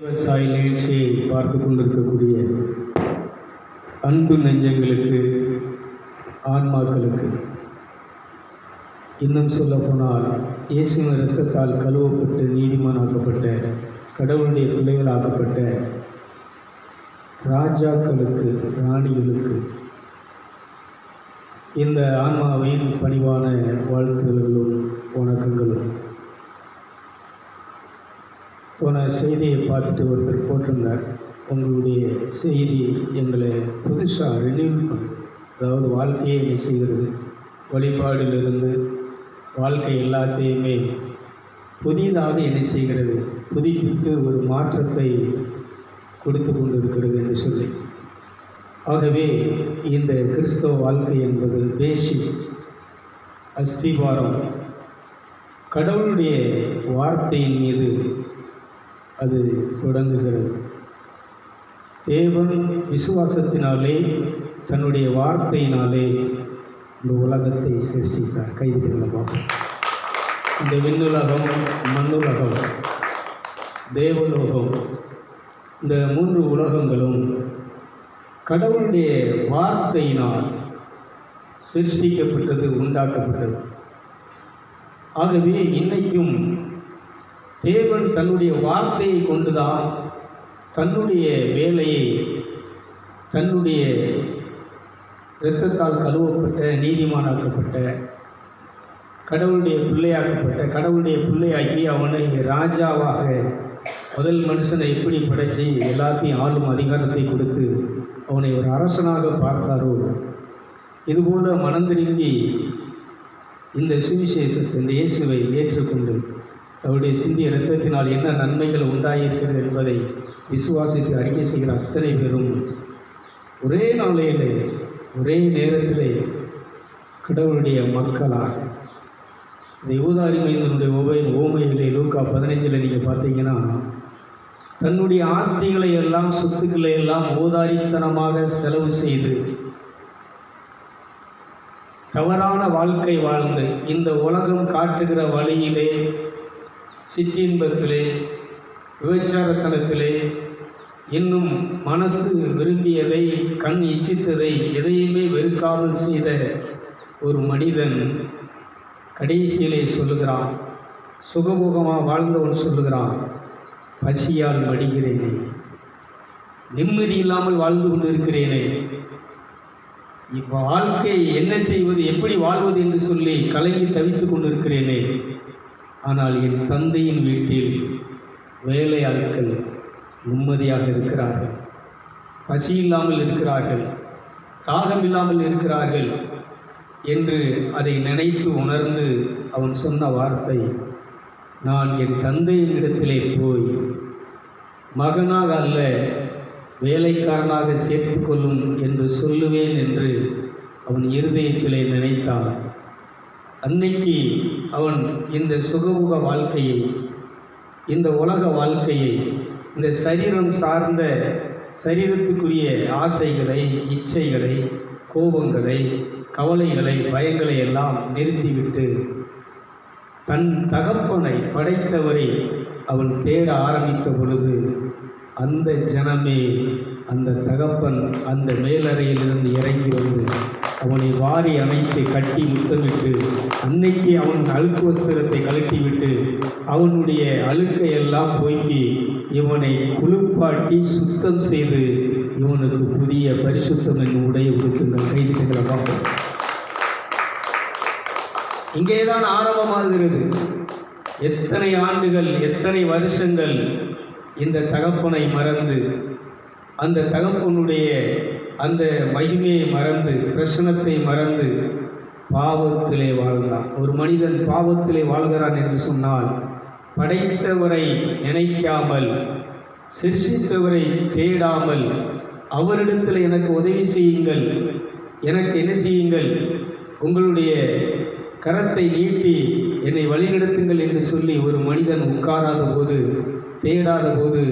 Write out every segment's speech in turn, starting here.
விவசாய நிகழ்ச்சியை பார்த்து கொண்டிருக்கக்கூடிய அன்பு நெஞ்சங்களுக்கு, ஆன்மாக்களுக்கு, இன்னும் சொல்லப்போனால் இயேசுவின் இரத்தத்தால் கழுவப்பட்டு நீதிமானாக்கப்பட்ட கடவுளுடைய பிள்ளைகளாக்கப்பட்ட ராஜாக்களுக்கு, ராணிகளுக்கு இந்த ஆன்மாவின் பணிவான வாழ்த்துகளும் வணக்கங்களும். போன செய்தியை பார்த்துட்டு ஒருத்தர் போட்டிருந்தார், உங்களுடைய செய்தி எங்களை புதுசாக ரினியூல் பண்ணும், அதாவது வாழ்க்கையை என்ன செய்கிறது, வழிபாடிலிருந்து வாழ்க்கை எல்லாத்தையுமே புதிதாக என்ன செய்கிறது, புதுப்பித்து ஒரு மாற்றத்தை கொடுத்து கொண்டிருக்கிறது என்று சொல்லி. ஆகவே இந்த கிறிஸ்தவ வாழ்க்கை என்பது பேசிக், அஸ்திவாரம், கடவுளுடைய வார்த்தையின் மீது அது தொடங்குகிறது. தேவன் விசுவாசத்தினாலே, தன்னுடைய வார்த்தையினாலே இந்த உலகத்தை சிருஷ்டித்தார். கைது கொள்ளலாம். இந்த விண்ணுலகம், மண்ணுலகம், தேவலோகம், இந்த 3 உலகங்களும் கடவுளுடைய வார்த்தையினால் சிருஷ்டிக்கப்பட்டது, உண்டாக்கப்பட்டது. ஆகவே இன்னைக்கும் தேவன் தன்னுடைய வார்த்தையை கொண்டுதான் தன்னுடைய வேலையை, தன்னுடைய இரத்தத்தால் கழுவப்பட்ட நீதிமானாக்கப்பட்ட கடவுளுடைய பிள்ளையாக்கப்பட்ட கடவுளுடைய பிள்ளையாக்கி அவனை ராஜாவாக, முதல் மனுஷனை எப்படி படைச்சி எல்லாத்தையும் ஆளும் அதிகாரத்தை கொடுத்து அவனை ஒரு அரசனாக பார்த்தாரோ, இதுபோல மனந்திரும்பி இந்த சுவிசேஷத்தை, இந்த இயேசுவை ஏற்றுக்கொண்டு அவருடைய சிந்திய இரத்தத்தினால் என்ன நன்மைகள் உண்டாயிருக்கிறது என்பதை விசுவாசித்து அறிக்கை செய்கிற அத்தனை பேரும் ஒரே நாளையிலே, ஒரே நேரத்திலே கடவுளுடைய மக்களாக இந்த யூதாரி மைந்தனுடைய ஓமையிலே லூக்கா 15 நீங்கள் பார்த்தீங்கன்னா, தன்னுடைய ஆஸ்திகளை எல்லாம், சொத்துக்களை எல்லாம் ஊதாரித்தனமாக செலவு செய்து தவறான வாழ்க்கை வாழ்ந்து இந்த உலகம் காட்டுகிற வழியிலே, சிற்றின்பத்திலே, விபச்சாரத்தனத்திலே, இன்னும் மனசு விரும்பியதை, கண் இச்சித்ததை எதையுமே வெறுக்காமல் செய்த ஒரு மனிதன் கடைசியிலே சொல்லுகிறான், சுகபோகமாக வாழ்ந்தவன் சொல்லுகிறான், பசியால் மடிகிறேனே, நிம்மதி இல்லாமல் வாழ்ந்து கொண்டு இருக்கிறேனே, இப்போ வாழ்க்கை என்ன செய்வது, எப்படி வாழ்வது என்று சொல்லி கலங்கி தவித்து கொண்டிருக்கிறேனே, ஆனால் என் தந்தையின் வீட்டில் வேலையாட்கள் நிம்மதியாக இருக்கிறார்கள், பசி இல்லாமல் இருக்கிறார்கள், தாகம் இல்லாமல் இருக்கிறார்கள் என்று அதை நினைத்து உணர்ந்து அவன் சொன்ன வார்த்தை, நான் என் தந்தையின் இடத்திலே போய் மகனாக அல்ல வேலைக்காரனாக சேர்த்து கொள்ளும் என்று சொல்லுவேன் என்று அவன் இருதயத்திலே நினைத்தான். அன்னைக்கு அவன் இந்த சுகமுக வாழ்க்கையை, இந்த உலக வாழ்க்கையை, இந்த சரீரம் சார்ந்த சரீரத்துக்குரிய ஆசைகளை, இச்சைகளை, கோபங்களை, கவலைகளை, பயங்களை எல்லாம் நிறுத்திவிட்டு தன் தகப்பனை, படைத்தவரை அவன் தேட ஆரம்பித்த பொழுது அந்த ஜனமே, அந்த தகப்பன் அந்த மேலறையிலிருந்து இறங்கி வந்து அவனை வாரி அணைத்து கட்டி முத்தமிட்டு, அன்னைக்கு அவன் அழுக்கு வஸ்திரத்தை கழட்டிவிட்டு அவனுடைய அழுக்கை எல்லாம் போக்கி இவனை குளிப்பாட்டி சுத்தம் செய்து இவனுக்கு புதிய பரிசுத்தம் என்னும் உடைய உடுத்துங்கள். கைதுகளை பார்ப்போம். இங்கேதான் ஆரம்பமாகிறது. எத்தனை ஆண்டுகள், எத்தனை வருஷங்கள் இந்த தகப்பனை மறந்து, அந்த தகப்பனுடைய அந்த மகிமையை மறந்து, பிரசனத்தை மறந்து பாவத்திலே வாழ்ந்தான். ஒரு மனிதன் பாவத்திலே வாழ்கிறான் என்று சொன்னால், படைத்தவரை நினைக்காமல், சிருஷ்டித்தவரை தேடாமல், அவரிடத்தில் எனக்கு உதவி செய்யுங்கள், எனக்கு என்ன செய்யுங்கள், உங்களுடைய கரத்தை நீட்டி என்னை வழிநடத்துங்கள் என்று சொல்லி ஒரு மனிதன் உட்காராத போது, தேடாத போது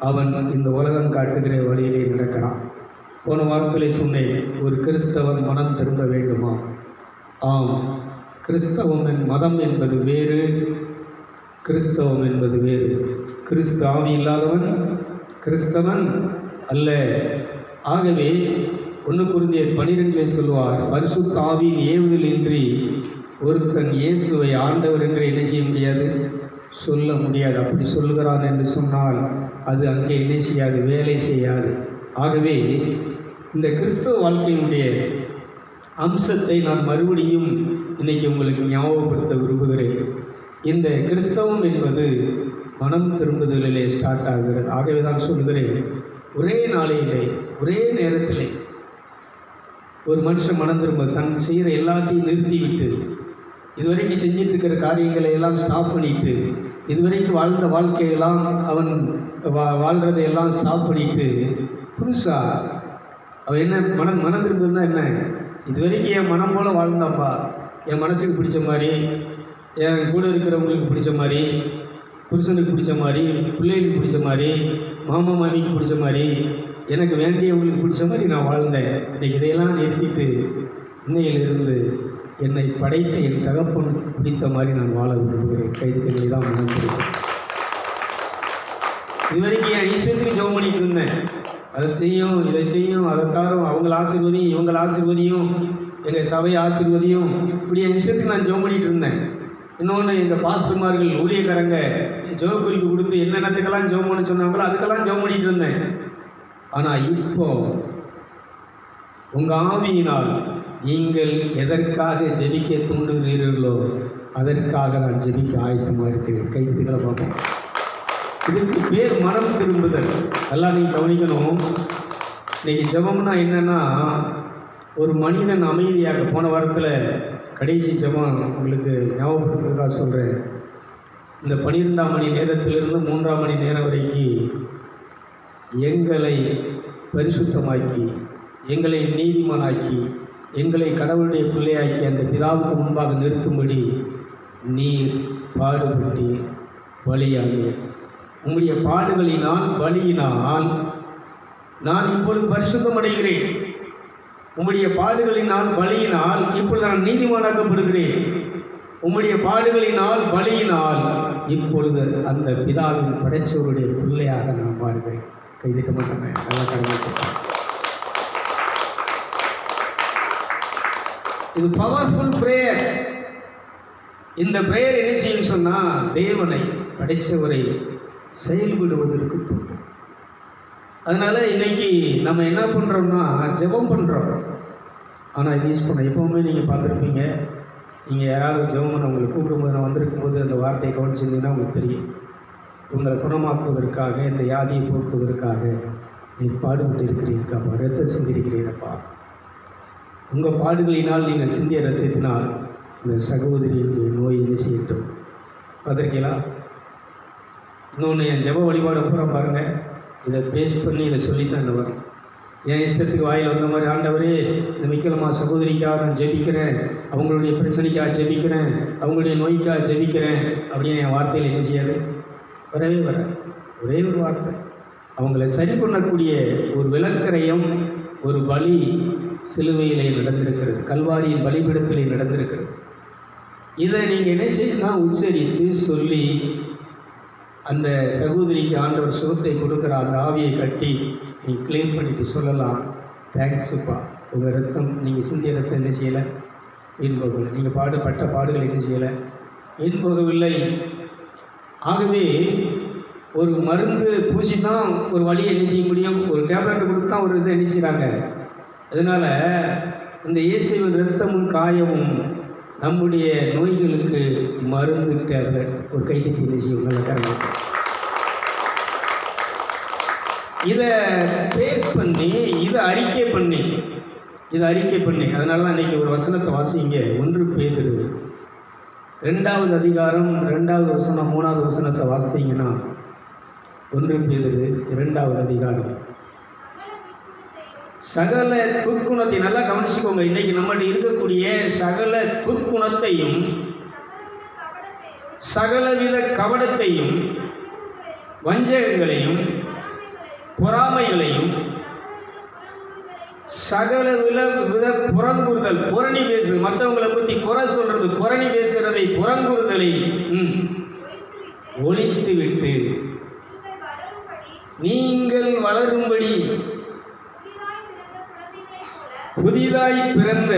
அவன் இந்த உலகம் காட்டுகிற வழியிலே நடக்கிறான். போன வாரத்திலே சொன்னேன், ஒரு கிறிஸ்தவன் மனம் திரும்ப வேண்டுமா? ஆம், கிறிஸ்தவம் மதம் என்பது வேறு, கிறிஸ்தவம் என்பது வேறு. கிறிஸ்து ஆவி இல்லாதவன் கிறிஸ்தவன் அல்ல. ஆகவே 1 கொரிந்தியர் 12 சொல்வார், பரிசுத்த ஆவியின் ஏவுதல் இன்றி ஒருத்தன் இயேசுவை ஆண்டவர் என்று என்ன செய்ய முடியாது, சொல்ல முடியாது. அப்படி சொல்லுகிறான் என்று சொன்னால் அது அங்கே என்ன செய்யாது, வேலை செய்யாது. ஆகவே இந்த கிறிஸ்தவ வாழ்க்கையினுடைய அம்சத்தை நான் மறுபடியும் இன்றைக்கி உங்களுக்கு ஞாபகப்படுத்த விரும்புகிறேன். இந்த கிறிஸ்தவம் என்பது மனம் திரும்புதலிலே ஸ்டார்ட் ஆகிறது. ஆகவே தான் சொல்கிறேன், ஒரே நாளையிலே ஒரே நேரத்திலே ஒரு மனுஷன் மனம் திரும்ப தன் செய்கிற எல்லாத்தையும் நிறுத்திவிட்டு, இதுவரைக்கும் செஞ்சிட்ருக்கிற காரியங்களை எல்லாம் ஸ்டாப் பண்ணிவிட்டு, இதுவரைக்கும் வாழ்ந்த வாழ்க்கையெல்லாம் அவன் வாழ்கிறதையெல்லாம் ஸ்டாப் பண்ணிவிட்டு புதுசாக அவன் என்ன மனம் திரும்புதுன்னா என்ன, இதுவரைக்கும் என் மனம் போல் வாழ்ந்தாப்பா, என் மனசுக்கு பிடிச்ச மாதிரி, என் கூட இருக்கிறவங்களுக்கு பிடிச்ச மாதிரி, புருஷனுக்கு பிடிச்ச மாதிரி, பிள்ளைகளுக்கு பிடிச்ச மாதிரி, மாமா மாமிக்கு பிடிச்ச மாதிரி, எனக்கு வேண்டியவங்களுக்கு பிடிச்ச மாதிரி நான் வாழ்ந்தேன். இன்றைக்கி இதையெல்லாம் நிறுத்திட்டு இன்னையிலிருந்து என்னை படைத்த என் தகப்பன் பிடித்த மாதிரி நான் வாழ விரும்புகிறேன். கைதுகளை தான் மனம் பிடிக்கும். இதுவரைக்கும் என் ஈஸ்வரத்துக்கு ஜெபம் பண்ணிட்டு இருந்தேன், அதை செய்யும் இதை செய்யும் அதைத்தாரும் அவங்கள ஆசீர்வதியும் இவங்களை ஆசீர்வதியும் எங்கள் சபை ஆசீர்வதியும், இப்படி என் விஷயத்துக்கு நான் ஜெபம் பண்ணிகிட்டு இருந்தேன். இன்னொன்று, எங்கள் பாஸ்டர்மார்கள் ஊழியக்காரங்க ஜெப குறிப்பு கொடுத்து என்னென்னத்துக்கெல்லாம் ஜெபம் பண்ண சொன்னாங்களோ அதுக்கெல்லாம் ஜெபம் பண்ணிகிட்டு இருந்தேன். ஆனால் இப்போ உங்கள் ஆவியினால் நீங்கள் எதற்காக ஜெபிக்க தூண்டுகிறீர்களோ அதற்காக நான் ஜெபிக்க ஆயத்தமாக இருக்கிறேன். கைதுகளை பார்ப்போம். இதுக்கு பேர் மனம் திரும்புதல். எல்லாம் நீங்கள் கவனிக்கணும். இன்றைக்கி ஜெபம்னா என்னென்னா, ஒரு மனிதன் அமைதியாக, போன வாரத்தில் கடைசி ஜெபம் உங்களுக்கு ஞாபகப்படுத்துறதா சொல்கிறேன். இந்த 12ஆம் மணி நேரத்திலிருந்து 3ஆம் மணி நேரம் வரைக்கும் எங்களை பரிசுத்தமாக்கி, எங்களை நீதிமானாக்கி, எங்களை கடவுளுடைய பிள்ளையாக்கி அந்த பிதாவுக்கு முன்பாக நிறுத்தும்படி நீர் பாடுபட்டு பலியானீர். உம்முடைய பாடுகளினால் பலியினால் நான் இப்பொழுது பரிசுத்தம் அடைகிறேன். உம்முடைய பாடுகளினால் பலியினால் இப்பொழுது நான் நீதிமானாக்கப்படுகிறேன். உம்முடைய பாடுகளினால் பலியினால் இப்பொழுது அந்த பிதாவின் படைச்சவருடைய பிள்ளையாக நான் வாழ்கிறேன். கைதிக்க மாட்டேன். நல்லா கவனிக்க. இது பவர்ஃபுல் ப்ரேயர். இந்த ப்ரேயர் என்ன செய்யும் சொன்னால், தேவனை படைச்சவரை செயல்படுவதற்கு தூண்டும். அதனால் இன்றைக்கி நம்ம என்ன பண்ணுறோம்னா ஜெபம் பண்ணுறோம். ஆனால் இது யூஸ் பண்ண எப்போவுமே நீங்கள் பார்த்துருப்பீங்க, நீங்கள் யாராவது ஜெபம் பண்ண உங்களை கூப்பிடும்போது, நான் வந்திருக்கும் போது அந்த வார்த்தையை கவனிச்சிருந்தீங்கன்னா உங்களுக்கு தெரியும். உங்களை குணமாக்குவதற்காக, இந்த வியாதியை போக்குவதற்காக நீ பாடுபட்டு இருக்கிறீர்களப்பா, ரத்தம் சிந்திருக்கிறீரப்பா. உங்கள் பாடுகளினால் நீங்கள் சிந்திய ரத்தத்தினால் இந்த சகோதரியுடைய நோய் என்ன செய்யட்டும். பார்த்துருக்கீங்களா? இன்னொன்று, என் ஜெப வழிபாடு அப்புறம் பாருங்கள், இதை பேஸ் பண்ணி இதை சொல்லித்தான் இந்த வரும். என் இஷ்டத்துக்கு வாயில் வந்த மாதிரி, ஆண்டவரே இந்த மிக்கலம்மா சகோதரிக்காக நான் ஜெபிக்கிறேன், அவங்களுடைய பிரச்சனைக்காக ஜெபிக்கிறேன், அவங்களுடைய நோய்க்காக ஜெபிக்கிறேன் அப்படின்னு என் வார்த்தையில் என்ன செய்யாது, வரவே வர. ஒரே ஒரு வார்த்தை, அவங்கள சரி பண்ணக்கூடிய ஒரு விளக்கரையும் ஒரு பலி சிலுவையிலே நடந்திருக்கிறது, கல்வாரியின் பலிபீடத்திலே நடந்திருக்கிறது. இதை நீங்கள் என்ன செய்யணும், உச்சரித்து சொல்லி அந்த சகோதரிக்கு ஆண்டவர் சுகத்தை கொடுக்குற அந்த ஆவியை கட்டி நீங்கள் கிளீன் பண்ணிட்டு சொல்லலாம், தேங்க்ஸுப்பா, உங்கள் ரத்தம், நீங்கள் சிந்திய ரத்தம் என்ன செய்யலை, வீண் போகவில்லை, நீங்கள் பாடுபட்ட பாடுகள் என்ன செய்யலை, வீண் போகவில்லை. ஆகவே ஒரு மருந்து பூசி தான் ஒரு வழியை என்ன செய்ய முடியும், ஒரு டேப்லெட் கொடுத்து தான் ஒரு இதை என்ன செய்கிறாங்க. அதனால் இந்த இயேசுவின் இரத்தமும் காயமும் நம்முடைய நோய்களுக்கு மருந்து டேப்லெட். ஒரு கைத்தட்டி என்ன செய்யும் நல்ல. இதை பேஸ் பண்ணி, இதை அறிக்கை பண்ணி அதனால தான் இன்றைக்கி ஒரு வசனத்தை வாசிங்க. 1 பேதுரு 2வது அதிகாரம் 2வது வசனம் 3வது வசனத்தை வாசித்தீங்கன்னா, 1 பேதுரு 2வது அதிகாரம் சகல துர்க்குணத்தை நல்லா கவனிச்சுக்கோங்க. இன்றைக்கி நம்மகிட்ட இருக்கக்கூடிய சகல துர்க்குணத்தையும், சகலவித கபடத்தையும், வஞ்சகங்களையும், பொறாமைகளையும், சகல வித புறங்குறுதல், புரணி பேசுறது, மற்றவங்களை பற்றி குறை சொல்றது, புரணி பேசுறதை, புறங்குறுதலை ஒழித்து விட்டு நீங்கள் வளரும்படி புதிதாய் பிறந்த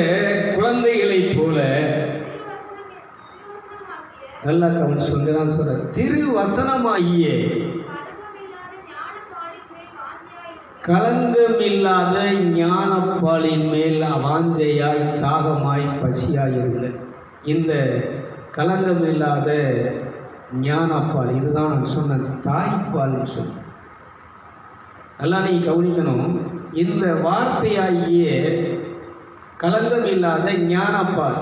குழந்தைகளைப் போல நல்லா கவனிச்சு சொல்லுறான். சொல்ற திருவசனமாகிய களங்கமில்லாத ஞானப்பாலின் மேல் வாஞ்சையாய் தாகமாய் பசியாயிருங்கள். இந்த களங்கமில்லாத ஞானப்பால், இதுதான் நான் சொன்னேன், தாய்ப்பால்னு சொன்னேன். நல்லா நீ கவனிக்கணும். இந்த வார்த்தையாகிய களங்கமில்லாத ஞானப்பால்,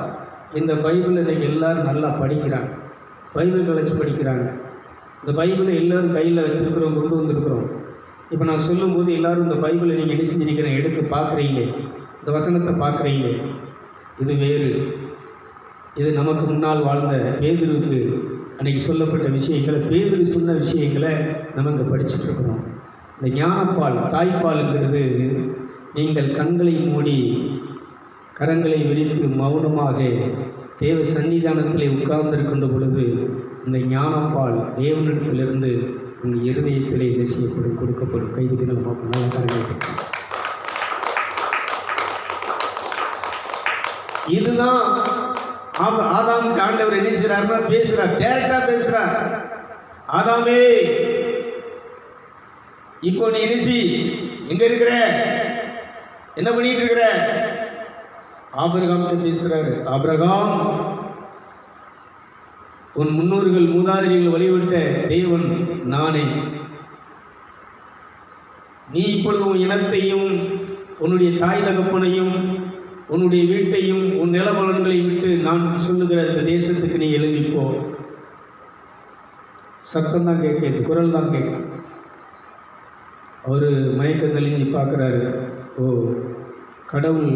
இந்த பைபிள் இன்னைக்கு எல்லாரும் நல்லா படிக்கிறாங்க, பைபிள் கழிச்சு படிக்கிறாங்க. இந்த பைபிளை எல்லோரும் கையில் வச்சுருக்கிறோம், கொண்டு வந்திருக்கிறோம். இப்போ நான் சொல்லும்போது எல்லோரும் இந்த பைபிளை நீங்கள் என்ன செஞ்சிருக்கிறேன், எடுத்து பார்க்குறீங்க, இந்த வசனத்தை பார்க்குறீங்க. இது வேறு, இது நமக்கு முன்னால் வாழ்ந்த பேதுருக்கு அன்றைக்கி சொல்லப்பட்ட விஷயங்களை, பேதுரு சொன்ன விஷயங்களை நம்ம இங்கே படிச்சுட்ருக்குறோம். இந்த ஞானப்பால், தாய்ப்பாலுங்கிறது நீங்கள் கண்களை மூடி கரங்களை விரித்து மௌனமாக தேவ சன்னிதானத்தில் உட்கார்ந்திருக்கின்ற பொழுது இந்த ஞானப்பால் தேவனிடத்திலிருந்து உங்கள் இருதயத்திலே என்ன செய்யப்படும், கொடுக்கப்படும். கைதிகள் நல்லா கரங்கள். இதுதான் ஆதாம் ஆண்டவர் என்ன செய்றாருன்னா பேசுறார், டைரக்டா பேசுறார். ஆதாமே, இப்போ நீ என்ன எங்க இருக்கிற, என்ன பண்ணிட்டு இருக்கிற? ஆபிரகாம் பேசுறாரு. ஆபிரகாம், உன் முன்னோர்கள் மூதாதையர்கள் வழிபட்ட தேவன் நானே. நீ இப்பொழுது உன் இனத்தையும் உன்னுடைய தாய் தகப்பனையும் உன்னுடைய வீட்டையும் உன் நிலபலன்களை விட்டு நான் சொல்லுகிற இந்த தேசத்துக்கு நீ எழுதிப்போ. சத்தம் தான் கேட்குது, குரல் தான் கேட்கும். அவர் மயக்கம் தெளிஞ்சு பார்க்குறாரு. ஓ, கடவுள்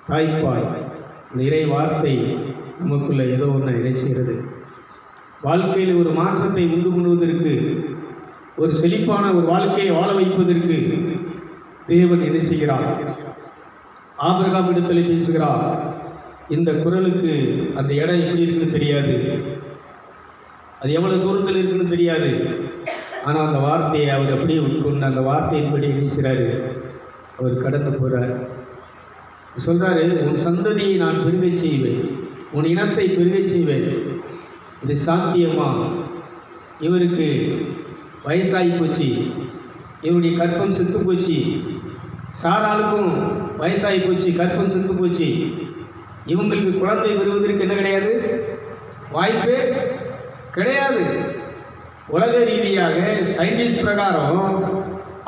தாய்ப்பால், இந்த இறை வார்த்தை நமக்குள்ள ஏதோ ஒன்று நினைச்சுகிறது. வாழ்க்கையில் ஒரு மாற்றத்தை உண்டு பண்ணுவதற்கு, ஒரு செழிப்பான ஒரு வாழ்க்கையை வாழ வைப்பதற்கு தேவன் என்ன செய்கிறார்? ஆபிரகாம் இடத்தில் பேசுகிறார். இந்த குரலுக்கு அந்த இடம் எப்படி இருக்குன்னு தெரியாது, அது எவ்வளவு தூரத்தில் இருக்குன்னு தெரியாது. ஆனால் அந்த வார்த்தையை அவர் அப்படியே உட்கொண்டு அந்த வார்த்தையின்படி பேசுகிறாரு. அவர் கடந்து போகிறார். சொல்கிறாரு, உன் சந்ததியை நான் பெருகை செய்வேன், உன் இனத்தை பெருகை செய்வேன். இது சாத்தியமா? இவருக்கு வயசாகி போச்சு, இவருடைய கற்பம் செத்து போச்சு. சாராளுக்கும் வயசாகி போச்சு, கற்பம் செத்து போச்சு. இவங்களுக்கு குழந்தை பெறுவதற்கு என்ன கிடையாது, வாய்ப்பே கிடையாது. உலக ரீதியாக சயின்டிஸ்ட் பிரகாரம்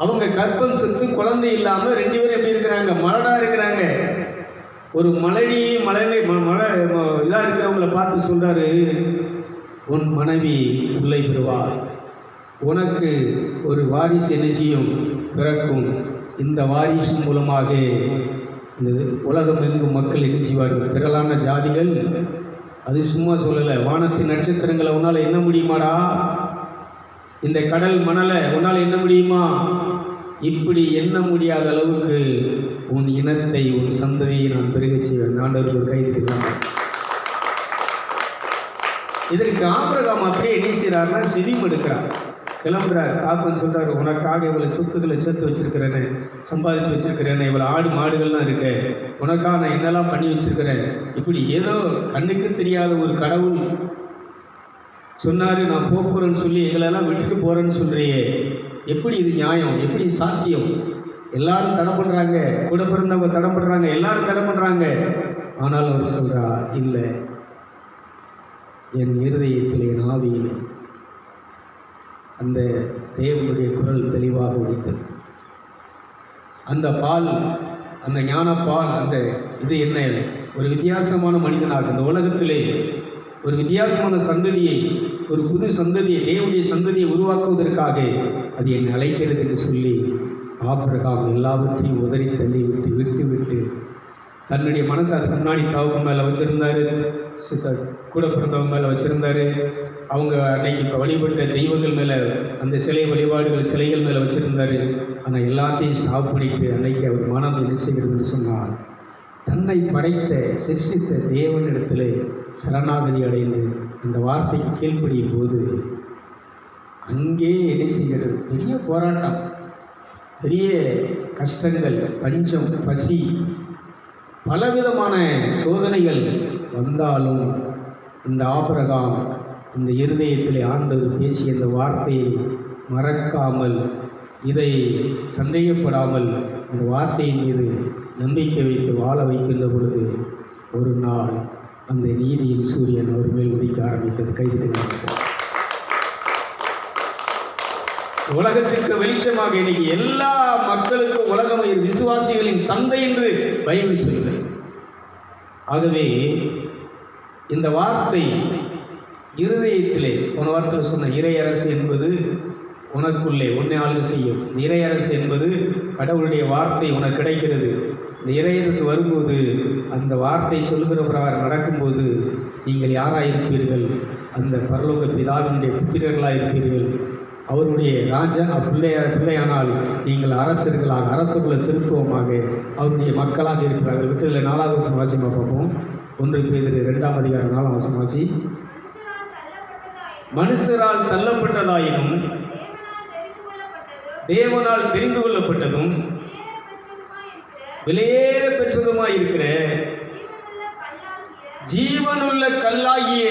அவங்க கற்பம் செத்து குழந்தை இல்லாமல் 2 பேரும் எப்படி இருக்கிறாங்க, மலடாக இருக்கிறாங்க. ஒரு மலடி மலை இதாக இருக்கிறவங்கள பார்த்து சொல்கிறாரு, உன் மனைவி பிள்ளை பெறுவார், உனக்கு ஒரு வாரிசு என்ன செய்யும், பிறக்கும். இந்த வாரிசு மூலமாக இந்த உலகம் எங்கும் மக்கள் என்ன செய்வார்கள், திரளான ஜாதிகள். அது சும்மா சொல்லலை, வானத்தின் நட்சத்திரங்களை உன்னால் எண்ண முடியுமாடா, இந்த கடல் மணலை உன்னால் எண்ண முடியுமா? இப்படி எண்ண முடியாத அளவுக்கு உன் இனத்தை, உன் சந்ததியை நான் பெருகச் செய்வேன். ஆண்டவர்கள் கைதிக்கிறாங்க. இதற்கு ஆபிரகாம் அப்படியே என்ன செய்கிறாருன்னா செவிமடுக்கிறார், கிளம்புறார். காப்பன் சொல்கிறார், உனக்காக இவ்வளோ சொத்துக்களை சேர்த்து வச்சுருக்கிறேன்னு, சம்பாதிச்சு வச்சுருக்கிறேன்னு, இவ்வளோ ஆடு மாடுகள்லாம் இருக்கு, உனக்காக நான் என்னெல்லாம் பண்ணி வச்சுருக்கிறேன். இப்படி ஏதோ கண்ணுக்கு தெரியாத ஒரு கடவுள் சொன்னார், நான் போகிறேன்னு சொல்லி எங்களெல்லாம் விட்டுட்டு போகிறேன்னு சொல்கிறியே, எப்படி இது நியாயம், எப்படி சாத்தியம்? எல்லாரும் தடை பண்ணுறாங்க, கூட பிறந்தவங்க தடை பண்ணுறாங்க, எல்லாரும் தடை பண்ணுறாங்க. ஆனால் அவர் சொல்கிறார், இல்லை, என் இருதயத்தில், என் ஆவியிலே அந்த தேவனுடைய குரல் தெளிவாக ஒலித்தது. அந்த பால், அந்த ஞானப்பால், அந்த இது என்ன, ஒரு வித்தியாசமான மனிதனாக இந்த உலகத்திலே ஒரு வித்தியாசமான சந்ததியை, ஒரு புது சந்ததியை, தேவனுடைய சந்ததியை உருவாக்குவதற்காக அது என்னை அழைக்கிறது என்று சொல்லி ஆபிரகாம் எல்லாவற்றையும் உதறி தள்ளி விட்டு தன்னுடைய மனசை அதுக்கு முன்னாடி தவப்பு மேலே வச்சுருந்தார், கூட பிறந்தவங்க மேலே வச்சுருந்தார். அவங்க அன்னைக்கு இப்போ வழிபட்ட தெய்வங்கள் மேலே, அந்த சிலை வழிபாடுகள் சிலைகள் மேலே வச்சுருந்தார். ஆனால் எல்லாத்தையும் ஸ்டாப் பண்ணிட்டு அன்னைக்கு அவர் மனம் என்ன செய்கிறதுன்னு சொன்னால், தன்னை படைத்த சிருஷ்டித்த தேவனிடத்தில் சரணாகதி அடைந்து அந்த வார்த்தைக்கு கீழ்ப்படியும் போது அங்கே என்ன செய்கிறது? பெரிய போராட்டம், பெரிய கஷ்டங்கள், பஞ்சம், பசி, பலவிதமான சோதனைகள் வந்தாலும் இந்த ஆபிரகாம் இந்த இருதயத்திலே ஆண்டவர் பேசிய இந்த வார்த்தையை மறக்காமல், இதை சந்தேகப்படாமல் இந்த வார்த்தையின் மீது நம்பிக்கை வைத்து வாழ வைக்கின்ற பொழுது ஒரு நாள் அந்த நீதியின் சூரியன் அவர் மேல் உதிக்க ஆரம்பித்தது. கைது உலகத்திற்கு வெளிச்சமாக இன்னைக்கு எல்லா மக்களுக்கும் உலகம் விசுவாசிகளின் தந்தை என்று பைபிள் சொல்கிறது. ஆகவே இந்த வார்த்தை இருதயத்திலே, போன வார்த்தையில் சொன்ன இறையரசு என்பது உனக்குள்ளே உன்னை ஆளுகை செய்யும். இறையரசு என்பது கடவுளுடைய வார்த்தை உனக்கு கிடைக்கிறது. இந்த இறையரசு வரும்போது, அந்த வார்த்தை சொல்கிற பிரகாரம் நடக்கும்போது நீங்கள் யாராக இருப்பீர்கள்? அந்த பரலோக பிதாவினுடைய புத்திரர்களாக இருப்பீர்கள். அவருடைய ராஜா பிள்ளையானால் நீங்கள் அரசர்களாக, அரசுக்குள்ள திருத்துவமாக அவருடைய மக்களாக இருக்கிறார்கள். விட்டு 4வது வசனம் வாசிமா பார்ப்போம். 1 பேதுரு 2ஆம் அதிகாரம் 4ஆம் வசனம் வாசி. மனுஷரால் தள்ளப்பட்டதாயினும் தேவனால் தெரிந்து கொள்ளப்பட்டதும் வெளியேற பெற்றதுமாய் இருக்கிற ஜீவனுள்ள கல்லாகிய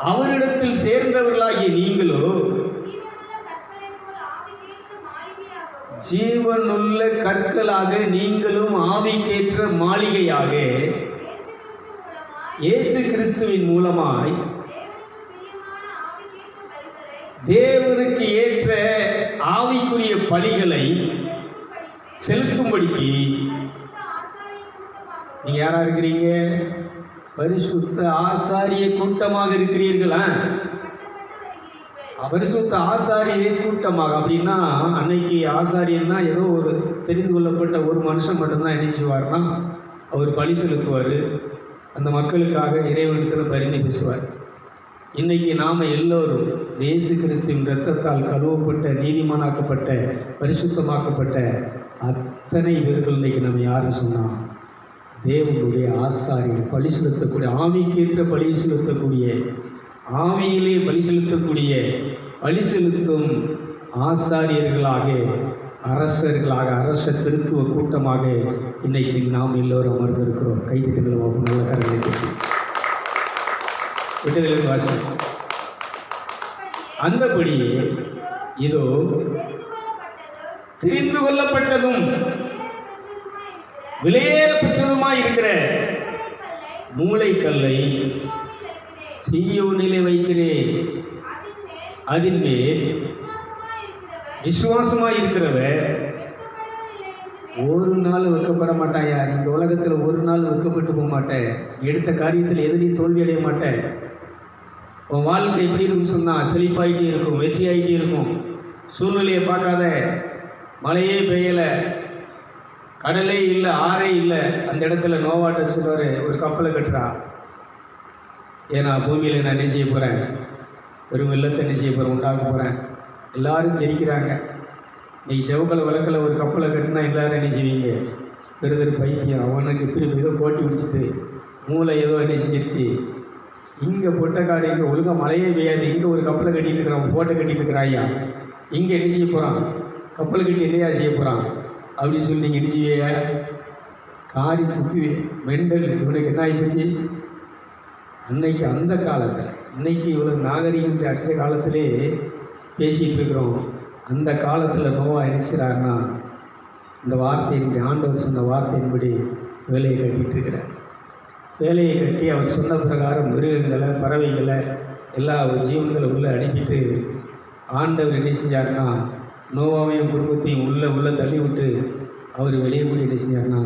அவரிடத்தில் சேர்ந்தவர்களாகிய நீங்களோ ஜீவனுள்ள கற்களாக நீங்களும் ஆவிக்கேற்ற மாளிகையாக இயேசு கிறிஸ்துவின் மூலமாய் தேவனுக்கு ஏற்ற ஆவிக்குரிய பலிகளை செலுத்தும்படிக்கு நீங்க யாரா இருக்கிறீங்க? பரிசுத்த ஆசாரிய கூட்டமாக இருக்கிறீர்களா? பரிசுத்த ஆசாரிய கூட்டமாக அப்படின்னா, அன்னைக்கு ஆசாரியன்னா ஏதோ ஒரு தெரிந்து கொள்ளப்பட்ட ஒரு மனுஷன் மட்டும்தான் என்ன செய்வார்னா, அவர் பலி செலுத்துவார், அந்த மக்களுக்காக இறைவனிடத்தில் பரிந்து பேசுவார். இன்றைக்கி நாம் எல்லோரும் இயேசு கிறிஸ்துவின் இரத்தத்தால் கழுவப்பட்ட, நீதிமானாக்கப்பட்ட, பரிசுத்தமாக்கப்பட்ட அத்தனை பேர்கள் இன்றைக்கி நம்ம யாரும் சொன்னால் தேவனுடைய ஆசாரியர், பலி செலுத்தக்கூடிய, ஆவிக்கேற்ற பலி செலுத்தக்கூடிய, ஆவியிலே பலி செலுத்தக்கூடிய, பலி செலுத்தும் ஆசாரியர்களாக, அரசர்களாக, அரச திருத்துவ கூட்டமாக இன்னைக்கு நாம் எல்லோரும் அமர்ந்திருக்கிறோம். கைதிகள் நல்ல கரங்களை கட்டி விடுதலை வாசி. அந்தபடியே இதோ தெரிந்து கொள்ளப்பட்டதும் விலையேற பெற்றதுமாய் இருக்கிற மூளைக்கல்லை சீயோனிலே வைக்கிறேன், அதின் மேல் விசுவாசமாய் இருக்கிறவர் ஒரு நாள் வெட்கப்பட மாட்டாயா. இந்த உலகத்தில் ஒரு நாள் வெட்கப்பட்டு போக மாட்டேன். எடுத்த காரியத்தில் எதிலையும் தோல்வி அடைய மாட்டேன். உன் வாழ்க்கை எப்படி இருக்குன்னு சொன்னால் செழிப்பாயிட்டே இருக்கும், வெற்றி ஆகிட்டே இருக்கும். சூழ்நிலையை பார்க்காத. மழையே பெய்யலை, கடலே இல்லை, ஆறே இல்லை, அந்த இடத்துல நோவாட்ட சொல்லுவார், ஒரு கப்பலை கட்டுறா. ஏன்னா பூமியில் நான் என்ன செய்ய போகிறேன்? பெரும் வெள்ளத்தை என்ன செய்ய போகிறேன்? உண்டாக்க போகிறேன். எல்லோரும் ஜெயிக்கிறாங்க. நீ செவக்கலை விளக்கில் ஒரு கப்பலை கட்டினா எல்லோரும் என்ன செய்வீங்க? பெருதர் பைத்தியம், அவனுக்கு இப்படி ஏதோ போட்டி பிடிச்சிட்டு மூளை ஏதோ என்ன செஞ்சிருச்சு. இங்கே பொட்டக்காடு, இங்கே ஒழுங்காக மழையே பெய்யாது, இங்கே ஒரு கப்பலை கட்டிகிட்டு இருக்கிறான், போட்டை கட்டிகிட்டு இருக்கிறாயா, இங்கே என்ன செய்ய போகிறான்? கப்பலை கட்டி என்னையா செய்ய போகிறான் அப்படின்னு சொல்லி நீங்கள் என்ன செய்வியா? காரி துப்பி மெண்டல். இவனுக்கு என்ன ஆகிப்போச்சு? அன்னைக்கு அந்த காலத்தில், இன்னைக்கு இவ்வளோ நாகரிகம் அடுத்த காலத்திலே பேசிகிட்டு இருக்கிறோம். அந்த காலத்தில் நோவா நினைச்சாருன்னா இந்த வார்த்தையின்படி, ஆண்டவர் சொன்ன வார்த்தையின்படி வேலையை கட்டிகிட்டு இருக்கிறார். வேலையை கட்டி அவர் சொன்ன பிரகாரம் மிருகங்களை, பறவைகளை, எல்லா ஜீவன்களை உள்ளே அனுப்பிட்டு ஆண்டவர் என்ன செஞ்சார்னா நோவாவையும் குடும்பத்தையும் உள்ளே தள்ளி விட்டு அவர் வெளியே கூட என்ன செஞ்சார்னா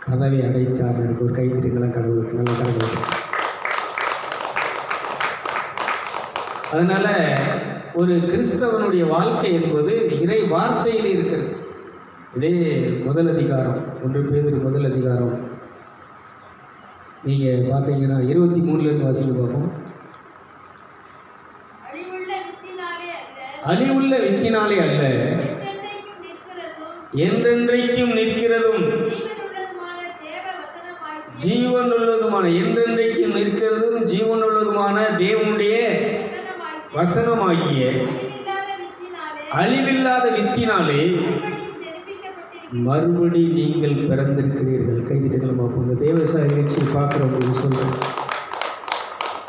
கதவை அடைத்தார். எனக்கு ஒரு கைத்திருக்கலாம் கடவுளுக்கு நல்ல கடவுள். அதனால் ஒரு கிறிஸ்தவனுடைய வாழ்க்கை என்பது இறை வார்த்தையில் இருக்கிறது. இதே முதல் அதிகாரம், 1 பேதுரு முதல் அதிகாரம் நீங்கள் பார்த்தீங்கன்னா 23 வாசிக்க பார்ப்போம். அழிவுள்ள வித்தினாலே அல்ல, என்றென்றைக்கும் நிற்கிறதும் ஜீவனுள்ளதுமான, என்றென்றைக்கும் நிற்கிறதும் ஜீவனுள்ளதுமான தேவனுடைய வசனமாகிய அழிவில்லாத வித்தினாலே மறுபடி நீங்கள் பிறந்திருக்கிறீர்கள். கைதிகளை பார்ப்போம். இந்த தேவசாய நிகழ்ச்சியை பார்க்குறவங்களுக்கு சொல்கிறேன்,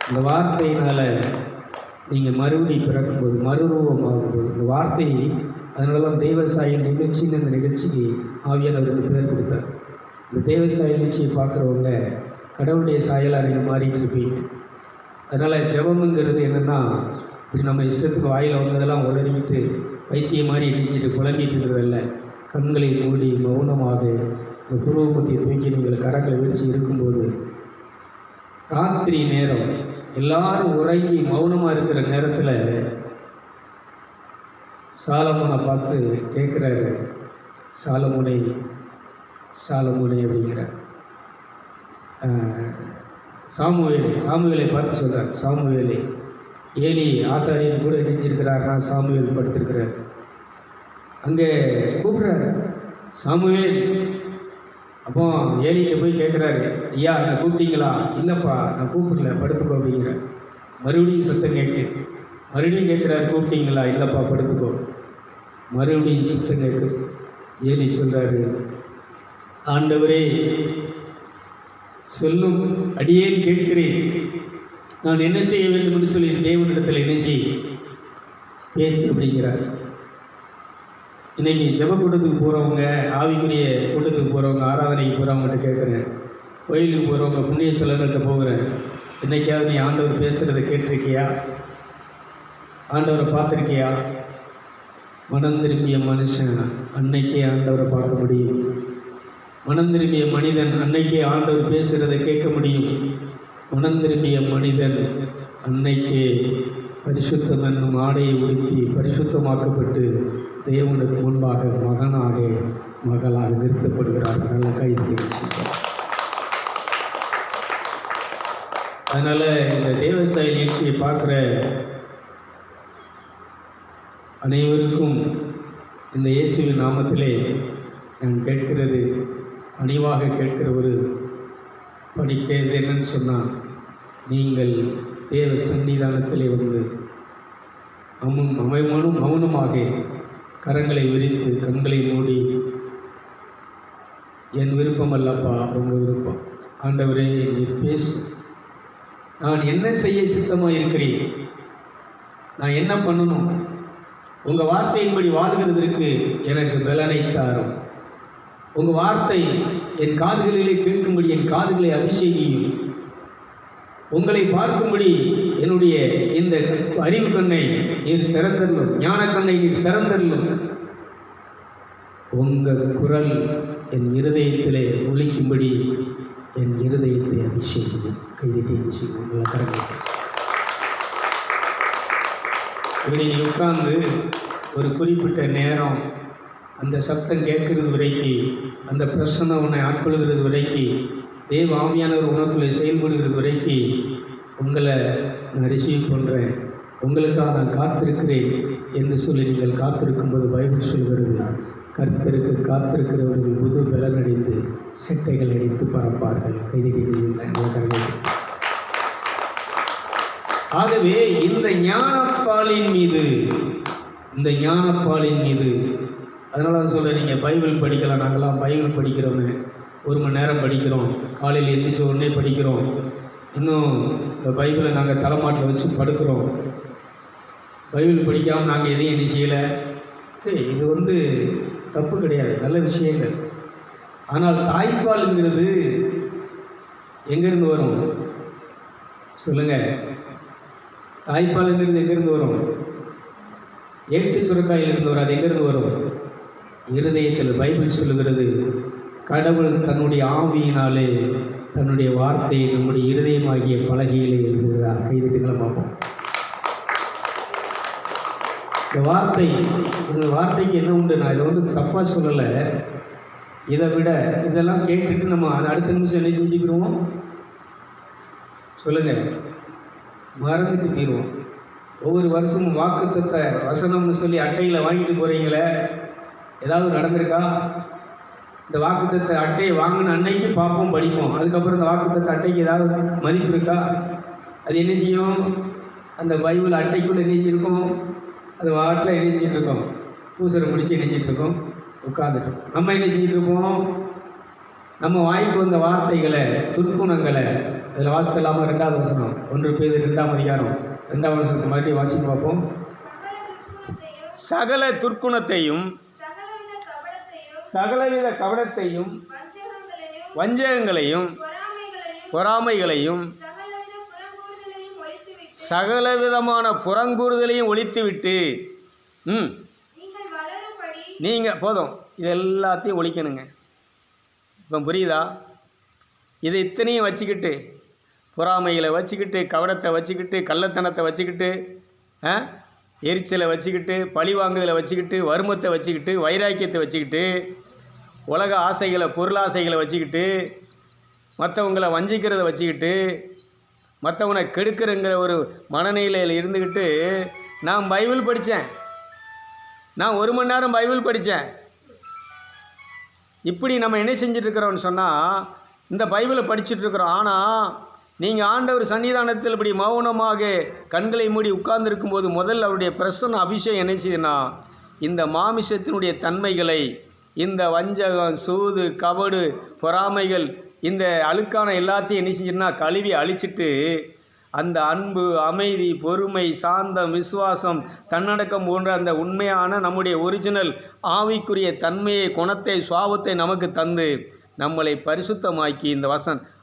இந்த வார்த்தையினால் நீங்கள் மறுபடி பிறக்கும்போது, மறுரூபமாகும்போது, இந்த வார்த்தையை, அதனால தான் தேவசாய நிகழ்ச்சின்னு இந்த நிகழ்ச்சிக்கு ஆவியானவருக்கு பேர் கொடுத்தார். இந்த தேவசாய நிகழ்ச்சியை பார்க்குறவங்க கடவுளுடைய சாயலாக நீங்கள் மாறிட்டு இருப்பீங்க. அதனால் ஜெபம்ங்கிறது என்னென்னா, இப்படி நம்ம இஷ்டத்துக்கு வாயில் வந்ததெல்லாம் உளறிக்கிட்டு வைத்தியம் மாதிரி இடிஞ்சிட்டு குழம்பிட்டு இருக்கிறதில்ல. கண்களை மூடி மௌனமாக இந்த புருவமத்தியை தூக்கி நீங்கள் கரங்களை விரிச்சு இருக்கும்போது, ராத்திரி நேரம் எல்லாரும் உறங்கி மௌனமாக இருக்கிற நேரத்தில் சாலமோனை பார்த்து கேட்குறாரு, சாலமோனை சாலமோனை அப்படிங்கிற சாமுவேலை பார்த்து சொல்கிறார், சாமுவேலை. ஏலி ஆசாரியன் கூட இணைஞ்சிருக்கிறார்னா சாமுவேல் படுத்திருக்கிறார். அங்கே கூப்பிட்றாரு, சாமுவேல். அப்போ ஏலிகிட்ட போய் கேட்குறாரு, ஐயா என்னை கூப்பிட்டீங்களா? இல்லைப்பா நான் கூப்பிடல, படுத்துக்கோ அப்படிங்கிற. மறுபடியும் சத்தம் மறுபடியும் கேட்குறாரு, கூப்பிட்டீங்களா? இல்லைப்பா படுத்துக்கோ. மறுபடியும் சத்தம் கேட்குது. ஏலி சொல்கிறாரு, ஆண்டவரே சொல்லும், அடியேன் கேட்கிறேன், நான் என்ன செய்ய வேண்டும் என்று சொல்லி தேவனிடத்தில் என்ன பேசு அப்படிங்கிறார். இன்றைக்கி ஜெப கூட்டத்துக்கு போகிறவங்க, ஆவிக்குரிய கூட்டத்துக்கு போகிறவங்க, ஆராதனைக்கு போகிறவங்ககிட்ட கேட்குறேன், கோயிலுக்கு போகிறவங்க, புண்ணிய ஸ்தலங்கள்கிட்ட போகிறேன், இன்றைக்காவது நீ ஆண்டவர் பேசுகிறத கேட்டிருக்கியா? ஆண்டவரை பார்த்துருக்கியா? மனம் திரும்பிய மனுஷன் அன்னைக்கே ஆண்டவரை பார்க்க முடியும். மனம் திரும்பிய மனிதன் அன்னைக்கே ஆண்டவர் பேசுகிறதை கேட்க முடியும். மனம் திரும்பிய மனிதன் அன்னைக்கே பரிசுத்தம் என்னும் ஆடையை உடுத்தி பரிசுத்தமாக்கப்பட்டு தேவனுக்கு முன்பாக மகனாக மகளாக நிறுத்தப்படுகிறார்கள். நல்ல கைது. அதனால் இந்த தேவசாய நிகழ்ச்சியை பார்க்குற அனைவருக்கும் இந்த இயேசுவின் நாமத்திலே நான் கேட்கிறது, பணிவாக கேட்கிற ஒரு படிக்கிறது என்னன்னு சொன்னால், நீங்கள் தேவ சன்னிதானத்திலே வந்து மௌனமாக கரங்களை விரித்து கண்களை மூடி, என் விருப்பம் அல்லப்பா உங்கள் விருப்பம், ஆண்டவரே நீர் பேசு, நான் என்ன செய்ய சித்தமாக இருக்கிறேன், நான் என்ன பண்ணணும், உங்கள் வார்த்தையின்படி வாழ்கிறதற்கு எனக்கு பலனை தாரும், உங்கள் வார்த்தை என் காதுகளிலே கேட்கும்படி என் காதுகளை அபிஷேகியும், உங்களை பார்க்கும்படி என்னுடைய இந்த அறிவு கண்ணை நீர் திறந்தரலும், ஞான கண்ணை நீர் திறந்தரலும், உங்கள் குரல் என் இருதயத்திலே ஒலிக்கும்படி என் இருதயத்தை அபிஷேகியும். கைதிட்டை அபிஷேகம் உங்களை கரங்கள். இப்படி நீ உட்கார்ந்து ஒரு குறிப்பிட்ட நேரம் அந்த சப்தம் கேட்கறது வரைக்கும், அந்த பிரசன்னம் உன்னை ஆட்கொள்கிறது வரைக்கும், தேவ ஆவியானவர் உணர்வுகளை செயல்படுகிறது வரைக்கும் உங்களை நான் ரிசீவ் பண்ணுறேன், உங்களுக்காக நான் காத்திருக்கிறேன் என்று சொல்லி நீங்கள் காத்திருக்கும்போது பைபிள் சொல்கிறது, கர்த்தருக்கு காத்திருக்கிறவர்கள் புது பலன் அடைந்து செட்டைகள் அடித்து பறப்பார்கள். கைதிகள். ஆகவே இந்த ஞானப்பாலின் மீது அதனால தான் சொல்ல, நீங்கள் பைபிள் படிக்கலாம். நாங்களாம் பைபிள் படிக்கிறோன்னு 1 மணி நேரம் படிக்கிறோம், காலையில் எழுந்திரிச்ச உடனே படிக்கிறோம், இன்னும் இந்த பைபிளை நாங்கள் தலைமாட்டில் வச்சு படுக்கிறோம். பைபிள் படிக்காமல் நாங்கள் எதையும் என்ன செய்யலை. இது தப்பு கிடையாது, நல்ல விஷயங்கள். ஆனால் தாய்ப்பாலுங்கிறது எங்கேருந்து வரும் சொல்லுங்கள்? தாய்ப்பாலுங்கிறது எங்கேருந்து வரும்? ஏட்டு சுரக்காயிலிருந்து வரும். அது எங்கேருந்து வரும்? இருதயத்தில். பைபிள் சொல்லுகிறது, கடவுள் தன்னுடைய ஆவியினாலே தன்னுடைய வார்த்தையை நம்முடைய இருதயமாகிய பலகையிலே எழுதுகிறார். கைதிட்டுகளை பார்ப்போம். இந்த வார்த்தைக்கு என்ன உண்டு? நான் இதை தப்பாக சொல்லலை. இதை விட இதெல்லாம் கேட்டுட்டு நம்ம அதை அடுத்த நிமிஷம் என்ன செஞ்சுக்கிடுவோம் சொல்லுங்கள்? மறந்துட்டு போயிடுவோம். ஒவ்வொரு வருஷமும் வாக்குத்தத்த வசனம்னு சொல்லி அட்டையில் வாங்கிட்டு போகிறீங்களே, ஏதாவது நடந்திருக்கா? இந்த வாக்குத்தத்த அட்டையை வாங்கின அன்னைக்கு பார்ப்போம், படிப்போம். அதுக்கப்புறம் இந்த வாக்குத்தத்த அட்டைக்கு ஏதாவது மதிப்பு இருக்கா? அது என்ன செய்யும்? அந்த பைபிள் அட்டைக்குள்ளே இணைஞ்சிருக்கும், அது வாட்டில் இணைஞ்சிட்டு இருக்கோம், பூசரை முடிச்சு இணைஞ்சிட்டு இருக்கோம், உட்காந்துட்டோம். நம்ம என்ன செஞ்சுட்டு இருப்போம்? நம்ம வாய்க்கு வந்த வார்த்தைகளை, துர்க்குணங்களை அதில் வாசிக்கலாமல் 2வது வசனம் 1 பேதுரு 2ஆம் அதிகாரம் 2ஆம் வசனத்தை மாதிரி வாசிக்க பார்ப்போம். சகல துர்க்குணத்தையும் சகலவித கபடத்தையும் வஞ்சகங்களையும் பொறாமைகளையும் சகலவிதமான புறங்கூறுதலையும் ஒழித்துவிட்டு நீங்கள் போதும், இது எல்லாத்தையும் ஒழிக்கணுங்க. இப்போ புரியுதா? இது இத்தனையும் வச்சுக்கிட்டு, பொறாமைகளை வச்சுக்கிட்டு, கவடத்தை வச்சுக்கிட்டு, கள்ளத்தனத்தை வச்சுக்கிட்டு, எரிச்சலை வச்சுக்கிட்டு, பழி வாங்குதலை வச்சுக்கிட்டு, வருமத்தை வச்சுக்கிட்டு, வைராக்கியத்தை வச்சுக்கிட்டு, உலக ஆசைகளை, பொருளாசைகளை வச்சுக்கிட்டு, மற்றவங்களை வஞ்சிக்கிறத வச்சுக்கிட்டு, மற்றவனை கெடுக்கிறங்கிற ஒரு மனநிலையில் இருந்துக்கிட்டு, நான் பைபிள் படித்தேன், நான் 1 மணி நேரம் பைபிள் படித்தேன், இப்படி நம்ம என்ன செஞ்சிட்ருக்கிறோன்னு சொன்னால், இந்த பைபிளை படிச்சுட்ருக்குறோம். ஆனால் நீங்கள் ஆண்டவர் சன்னிதானத்தில் இப்படி மௌனமாக கண்களை மூடி உட்கார்ந்துருக்கும்போது முதல்ல அவருடைய பிரசன்ன அபிஷேகம் என்ன செய்யுதுன்னா, இந்த மாமிசத்தினுடைய தன்மைகளை, இந்த வஞ்சகம், சூது, கபடு, பொறாமைகள், இந்த அழுக்கான எல்லாத்தையும் என்ன செஞ்சுன்னா கழுவி அழிச்சிட்டு, அந்த அன்பு, அமைதி, பொறுமை, சாந்தம், விசுவாசம், தன்னடக்கம் போன்ற அந்த உண்மையான நம்முடைய ஒரிஜினல் ஆவிக்குரிய தன்மையை, குணத்தை, சுவாபத்தை நமக்கு தந்து நம்மளை பரிசுத்தமாக்கி இந்த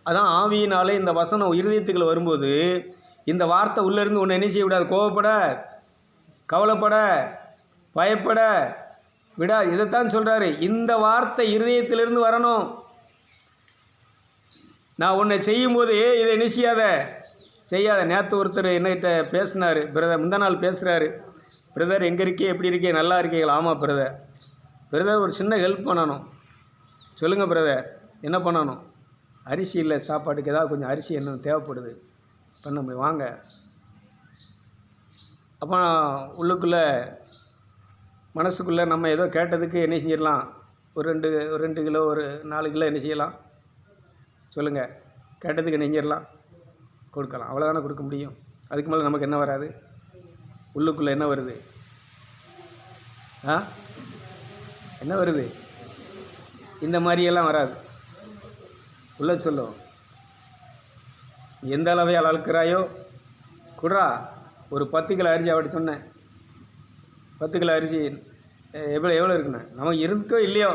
அதான் ஆவியினாலே இந்த வசனம் இருதயத்துக்குள்ள வரும்போது இந்த வார்த்தை உள்ளேருந்து ஒன்று என்ன செய்ய விடாது. கோவப்பட, கவலைப்பட, பயப்பட விடா. இதைத்தான் சொல்கிறாரு, இந்த வார்த்தை இருதயத்திலிருந்து வரணும். நான் உன்னை செய்யும்போது இதை என்ன செய்யாத. நேற்று ஒருத்தர் என்கிட்ட பேசினார், பிரதர், முந்தா நாள் பேசுகிறாரு, பிரதர் எங்கே இருக்கே, எப்படி இருக்கே, நல்லா இருக்கீங்களா? ஆமாம் பிரதர் ஒரு சின்ன ஹெல்ப் பண்ணணும். சொல்லுங்கள் பிரதர், என்ன பண்ணணும்? அரிசி இல்லை, சாப்பாட்டுக்கு ஏதாவது கொஞ்சம் அரிசி என்ன தேவைப்படுது, பண்ண முடியும், வாங்க. அப்போ உள்ளுக்குள்ளே மனசுக்குள்ளே நம்ம ஏதோ கேட்டதுக்கு என்ன செஞ்சிடலாம், ஒரு 2 கிலோ, ஒரு 4 கிலோ என்ன செய்யலாம் சொல்லுங்கள், கேட்டதுக்கு என்ன செஞ்சிடலாம், கொடுக்கலாம். அவ்வளோதானே கொடுக்க முடியும். அதுக்கு மேலே நமக்கு என்ன வராது, உள்ளுக்குள்ளே என்ன வருது, என்ன வருது, இந்த மாதிரியெல்லாம் வராது. உள்ள சொல்லும், எந்த அளவையால் அழுக்கிறாயோ குட்ரா, ஒரு 10 கிலோ அரிசி அப்படி சொன்னேன். 10 கிலோ அரிசி எவ்வளோ இருக்குண்ணே, நமக்கு இருக்கோ இல்லையோ,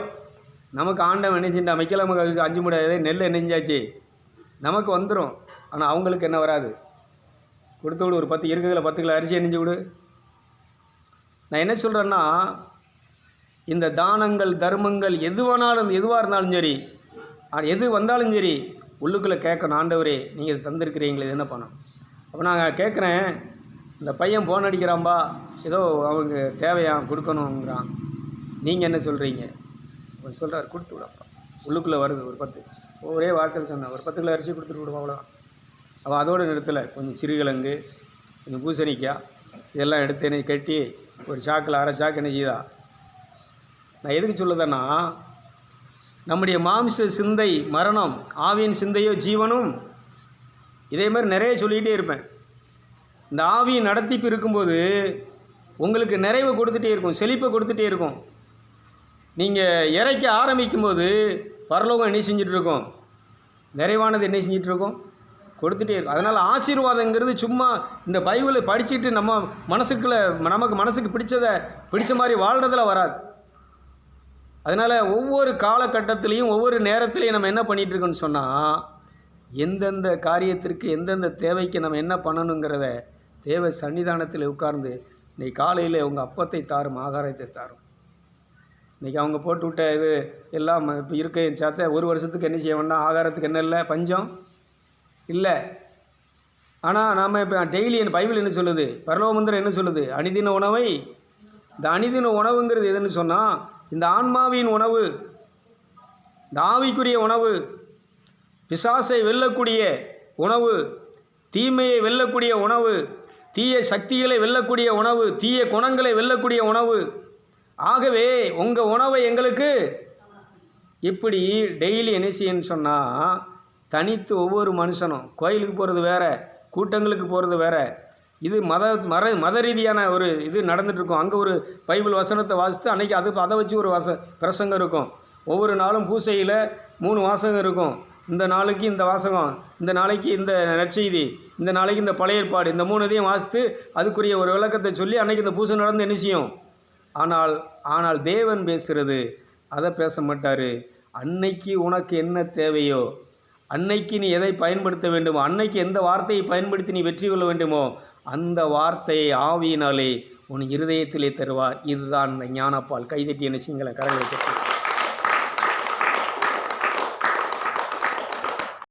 நமக்கு ஆண்டவன் என்ன செஞ்சா, மைக்கிழமை 5 மூடை நெல் என்ன செஞ்சாச்சு நமக்கு வந்துடும். ஆனால் அவங்களுக்கு என்ன வராது. கொடுத்து விடு, ஒரு 10 இருக்குதுல 10 கிலோ அரிசி நெஞ்சு விடு. நான் என்ன சொல்கிறேன்னா, இந்த தானங்கள், தர்மங்கள் எதுவாக இருந்தாலும் சரி, எது வந்தாலும் சரி, உள்ளுக்குள்ளே கேட்கணும், ஆண்டவரே நீங்கள் இது தந்திருக்கிறீங்களே, இது என்ன பண்ணணும். அப்போ நான் கேட்குறேன், இந்த பையன் ஃபோன் அடிக்கிறான்பா, ஏதோ அவங்க தேவையாக கொடுக்கணுங்கிறான், நீங்கள் என்ன சொல்கிறீங்க? அவர் சொல்கிறார், கொடுத்து விடப்பா. உள்ளுக்குள்ளே வருது ஒரு 10, ஒரே வார்த்தையில் சொன்னேன், ஒரு 10 கிலோ அரிசி கொடுத்துட்டு விடுவோம், அவ்வளோதான். அவள் அதோடு நிறுத்தலை, கொஞ்சம் சிறுகிழங்கு, கொஞ்சம் பூசணிக்காய், இதெல்லாம் எடுத்து என்ன கட்டி ஒரு சாக்கில் அரை சாக்கு என்ன செய்தா. நான் எதுக்கு சொல்லுதேன்னா, நம்முடைய மாம்ச சிந்தை மரணம், ஆவியின் சிந்தையோ ஜீவனும். இதே மாதிரி நிறைய சொல்லிகிட்டே இருப்பேன். இந்த ஆவியின் நடத்திப்பு இருக்கும்போது உங்களுக்கு நிறைவை கொடுத்துட்டே இருக்கும், செழிப்பை கொடுத்துட்டே இருக்கும். நீங்கள் இறைக்க ஆரம்பிக்கும்போது பரலோகம் என்ன செஞ்சிட்ருக்கோம், நிறைவானது என்ன செஞ்சிட்ருக்கோம், கொடுத்துட்டே இருக்கும். அதனால் ஆசீர்வாதங்கிறது சும்மா இந்த பைபிளை படிச்சுட்டு நம்ம நமக்கு மனசுக்கு பிடிச்ச மாதிரி வாழ்கிறதுல வராது. அதனால் ஒவ்வொரு காலகட்டத்திலையும் ஒவ்வொரு நேரத்திலையும் நம்ம என்ன பண்ணிகிட்ருக்கோன்னு சொன்னால், எந்தெந்த காரியத்திற்கு எந்தெந்த தேவைக்கு நம்ம என்ன பண்ணணுங்கிறத தேவை சன்னிதானத்தில் உட்கார்ந்து, இன்றைக்கி காலையில் உங்கள் அப்பத்தை தாரும், ஆகாரத்தை தாரும். இன்றைக்கி அவங்க போட்டு விட்ட இது எல்லாம் இப்போ இருக்க சாத்த 1 வருஷத்துக்கு என்ன செய்ய வேண்டாம், ஆகாரத்துக்கு என்ன இல்லை, பஞ்சம் இல்லை. ஆனால் நாம் இப்போ டெய்லி பைபிள் என்ன சொல்லுது, பரலோகமந்திரம் என்ன சொல்லுது, அணிதின உணவை. இந்த அணிதின உணவுங்கிறது எதுன்னு சொன்னால், இந்த ஆன்மாவின் உணவு, இந்த ஆவிக்குரிய உணவு, பிசாசை வெல்லக்கூடிய உணவு, தீமையை வெல்லக்கூடிய உணவு, தீய சக்திகளை வெல்லக்கூடிய உணவு, தீய குணங்களை வெல்லக்கூடிய உணவு. ஆகவே உங்கள் உணவை எங்களுக்கு இப்படி டெய்லி என்ன செய்யன்னு சொன்னால், தனித்து ஒவ்வொரு மனுஷனும் கோயிலுக்கு போகிறது வேறு, கூட்டங்களுக்கு போகிறது வேறு, இது மத ரீதியான ஒரு இது நடந்துகிட்ருக்கும். அங்கே ஒரு பைபிள் வசனத்தை வாசித்து அன்றைக்கி அதை வச்சு ஒரு பிரசங்கம் இருக்கும். ஒவ்வொரு நாளும் பூசையில் 3 வாசகம் இருக்கும். இந்த நாளைக்கு இந்த வாசகம், இந்த நாளைக்கு இந்த நற்செய்தி, இந்த நாளைக்கு இந்த பழைய ஏற்பாடு, இந்த 3 இதையும் வாசித்து அதுக்குரிய ஒரு விளக்கத்தை சொல்லி அன்றைக்கி இந்த பூசை நடந்து என்ன செய்யும். ஆனால் தேவன் பேசுகிறது அதை பேச மாட்டார். அன்னைக்கு உனக்கு என்ன தேவையோ, அன்னைக்கு நீ எதை பயன்படுத்த வேண்டுமோ, அன்னைக்கு எந்த வார்த்தையை பயன்படுத்தி நீ வெற்றி கொள்ள வேண்டுமோ அந்த வார்த்தையை ஆவியினாலே உன் இருதயத்திலே தருவார். இதுதான் ஞானப்பால். கைதட்டி என்ன செய்யுங்களேன், கரங்களை கட்டி.